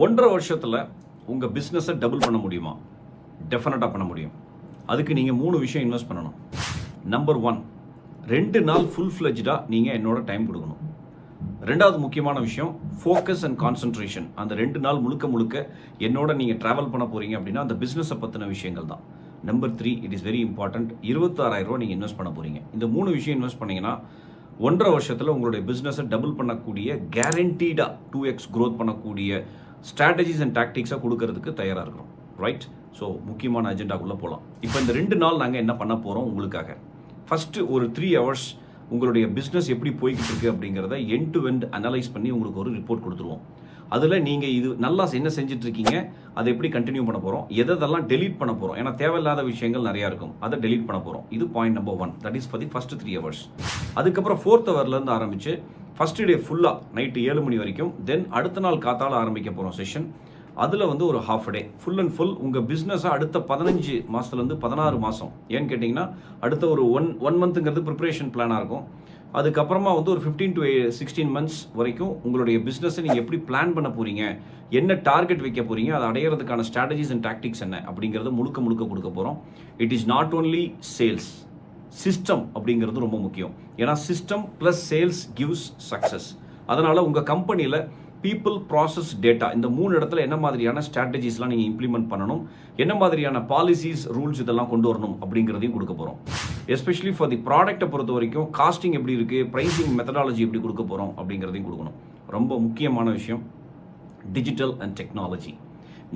1.5 வருஷத்தில் உங்கள் பிஸ்னஸை டபுள் பண்ண முடியுமா? டெஃபினட்டாக பண்ண முடியும். அதுக்கு நீங்கள் 3 விஷயம் இன்வெஸ்ட் பண்ணணும். நம்பர் 1, 2 நாள் ஃபுல் ஃப்ளெஜ்டாக நீங்கள் என்னோட டைம் கொடுக்கணும். 2வது முக்கியமான விஷயம் ஃபோக்கஸ் அண்ட் கான்சன்ட்ரேஷன். அந்த 2 நாள் முழுக்க என்னோட நீங்கள் ட்ராவல் பண்ண போகிறீங்க அப்படின்னா அந்த பிஸ்னஸை பற்றின விஷயங்கள் தான். Number 3, it is very important, 26,000 ரூபா நீங்கள் இன்வெஸ்ட் பண்ண போகிறீங்க. இந்த 3 விஷயம் இன்வெஸ்ட் பண்ணிங்கன்னா 1.5 வருஷத்தில் உங்களுடைய பிஸ்னஸை டபுள் பண்ணக்கூடிய கேரண்டீடாக 2x க்ரோத் பண்ணக்கூடிய ஸ்ட்ராட்டஜிஸ் அண்ட் டாக்டிக்ஸாக கொடுக்கறதுக்கு தயாராக இருக்கிறோம். ரைட்? ஸோ முக்கியமான அஜெண்டாக்குள்ளே போகலாம். இப்போ இந்த 2 நாள் நாங்கள் என்ன பண்ண போகிறோம் உங்களுக்காக. ஃபஸ்ட்டு ஒரு 3 ஹவர்ஸ் உங்களுடைய பிஸ்னஸ் எப்படி போய்கிட்டு இருக்கு அப்படிங்கிறத எண்ட் டு எண்ட் அனலைஸ் பண்ணி உங்களுக்கு ஒரு ரிப்போர்ட் கொடுத்துருவோம். அதில் நீங்கள் இது நல்லா என்ன செஞ்சுட்டு இருக்கீங்க, அதை எப்படி கண்டினியூ பண்ண போகிறோம், எதெல்லாம் டெலீட் பண்ண போகிறோம். ஏன்னா தேவையில்லாத விஷயங்கள் நிறையா இருக்கும், அதை டெலீட் பண்ண போகிறோம். இது point number 1. That is for the first 3 hours. அதுக்கப்புறம் 4th ஹவர்லேருந்து ஆரம்பித்து ஃபஸ்ட்டு டே ஃபுல்லாக நைட்டு 7 மணி வரைக்கும், தென் அடுத்த நாள் காத்தால் ஆரம்பிக்க போகிறோம் செஷன். அதில் ஒரு half a day full and full உங்கள் பிஸ்னஸை அடுத்த 15 மாதத்துலேருந்து 16 மாதம், ஏன்னு கேட்டிங்கன்னா அடுத்த ஒரு ஒன் மந்த்துங்கிறது ப்ரிப்பரேஷன் பிளானாக இருக்கும். அதுக்கப்புறமா ஒரு 15 to 16 months வரைக்கும் உங்களுடைய பிஸ்னஸை நீங்கள் எப்படி பிளான் பண்ண போகிறீங்க, என்ன டார்கெட் வைக்க போகிறீங்க, அதை அடையிறதுக்கான ஸ்ட்ராட்டஜிஸ் அண்ட் டாக்டிக்ஸ் என்ன அப்படிங்கிறத முழுக்க கொடுக்க போகிறோம். It is not only sales, system அப்படிங்கிறது ரொம்ப முக்கியம். ஏன்னா system plus sales gives success. அதனால் உங்கள் கம்பெனியில் பீப்புள், ப்ராசஸ், டேட்டா, இந்த 3 இடத்துல என்ன மாதிரியான ஸ்ட்ராட்டஜிஸ்லாம் நீங்கள் இம்ப்ளிமெண்ட் பண்ணணும், என்ன மாதிரியான பாலிசிஸ், ரூல்ஸ் இதெல்லாம் கொண்டு வரணும் அப்படிங்கிறதையும் கொடுக்க போகிறோம். எஸ்பெஷலி ஃபார் தி ப்ராடக்ட்டை பொறுத்த வரைக்கும் காஸ்டிங் எப்படி இருக்குது, ப்ரைஸிங் மெத்தடாலஜி எப்படி கொடுக்க போகிறோம் அப்படிங்கிறதையும் கொடுக்கணும். ரொம்ப முக்கியமான விஷயம் டிஜிட்டல் அண்ட் டெக்னாலஜி.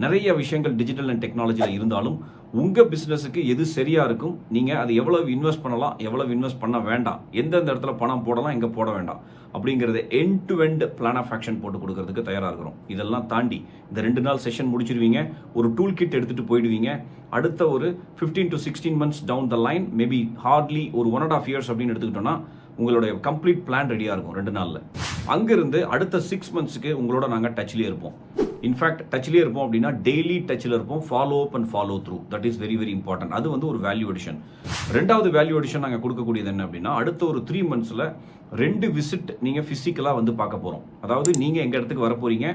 நிறைய விஷயங்கள் டிஜிட்டல் அண்ட் டெக்னாலஜியில் இருந்தாலும் உங்கள் பிஸ்னஸுக்கு எது சரியாக இருக்கும், நீங்கள் அது எவ்வளவு இன்வெஸ்ட் பண்ணலாம், எவ்வளவு இன்வெஸ்ட் பண்ண வேண்டாம், எந்தெந்த இடத்துல பணம் போடலாம், எங்கே போட வேண்டாம் அப்படிங்கிறத end to end plan of action போட்டு கொடுக்கறதுக்கு தயாராக இருக்கிறோம். இதெல்லாம் தாண்டி இந்த 2 நாள் செஷன் முடிச்சிருவீங்க, ஒரு டூல் கிட் எடுத்துகிட்டு போயிடுவீங்க. அடுத்த ஒரு 15 to 16 months down the line, maybe hardly ஒரு 1.5 years அப்படின்னு எடுத்துக்கிட்டோன்னா உங்களுடைய கம்ப்ளீட் பிளான் ரெடியாக இருக்கும் 2 நாளில். அங்கேருந்து அடுத்த 6 monthsக்கு உங்களோட நாங்கள் டச்லேயே இருப்போம். இன்ஃபேக்ட் டச்லேயே இருப்போம் அப்படின்னா டெய்லி டச்சில் இருப்போம். Follow up and follow through, that is very important. அது ஒரு வேல்யூ அடிஷன். 2வது வேல்யூ அடிஷன் நாங்கள் கொடுக்கக்கூடியது என்ன அப்படின்னா அடுத்த ஒரு 3 monthsல 2 விசிட் நீங்கள் ஃபிசிக்கலாக பார்க்க போகிறோம். அதாவது நீங்கள் எங்கள் இடத்துக்கு வர போகிறீங்க,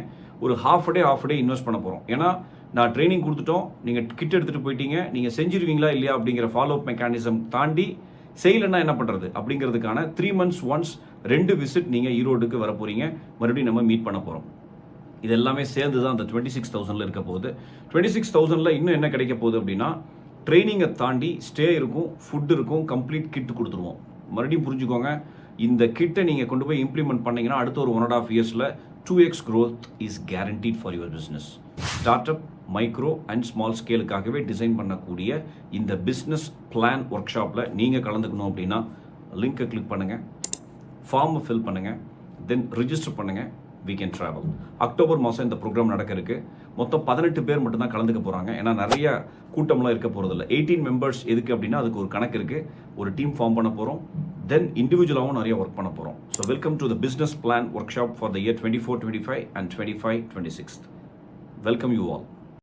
ஒரு half a day இன்வெஸ்ட் பண்ண போகிறோம். ஏன்னா நான் ட்ரைனிங் கொடுத்துட்டோம், நீங்கள் கிட் எடுத்துகிட்டு போயிட்டீங்க, நீங்கள் செஞ்சிருவீங்களா இல்லையா அப்படிங்கிற ஃபாலோ அப் மெக்கானிசம் தாண்டி செய்யலைன்னா என்ன பண்ணுறது அப்படிங்கிறதுக்கான 3 months ஒன்ஸ் 2 விசிட் நீங்கள் ஈரோடுக்கு வர போகிறீங்க. மறுபடியும் நம்ம மீட் பண்ண போகிறோம். இது எல்லாமே சேர்ந்து தான் அந்த 26,000 இருக்க போகுது. 26,000 இன்னும் என்ன கிடைக்க போகுது அப்படின்னா ட்ரைனிங்கை தாண்டி ஸ்டே இருக்கும், ஃபுட் இருக்கும், கம்ப்ளீட் கிட் கொடுத்துருவோம். மறுபடியும் புரிஞ்சுக்கோங்க, இந்த கிட்டை நீங்கள் கொண்டு போய் இம்ப்ளிமெண்ட் பண்ணீங்கன்னா அடுத்த ஒரு 1.5 yearsல 2x growth is guaranteed for your business. Startup, micro and small ஸ்கேலுக்காகவே டிசைன் பண்ணக்கூடிய இந்த பிஸ்னஸ் பிளான் ஒர்க் ஷாப்பில் நீங்கள் கலந்துக்கணும் அப்படின்னா லிங்கை கிளிக் பண்ணுங்கள், ஃபார்மை ஃபில் பண்ணுங்கள், தென் ரிஜிஸ்டர் பண்ணுங்கள். we can travel. அக்டோபர் மாதம் இந்த ப்ரோக்ராம் நடக்க இருக்கு. மொத்தம் 18 பேர் மட்டும்தான் கலந்துக்க போகிறாங்க. ஏன்னா நிறைய கூட்டம்லாம் இருக்க போகிறதில்ல. 18 members எதுக்கு அப்படின்னா அதுக்கு ஒரு கணக்கு இருக்குது. ஒரு டீம் ஃபார்ம் பண்ண போகிறோம், தென் இண்டிவிஜுவலாகவும் நிறைய ஒர்க் பண்ண போகிறோம். So welcome to the business plan work shop for the year 24-25 and 25-26. Welcome you all.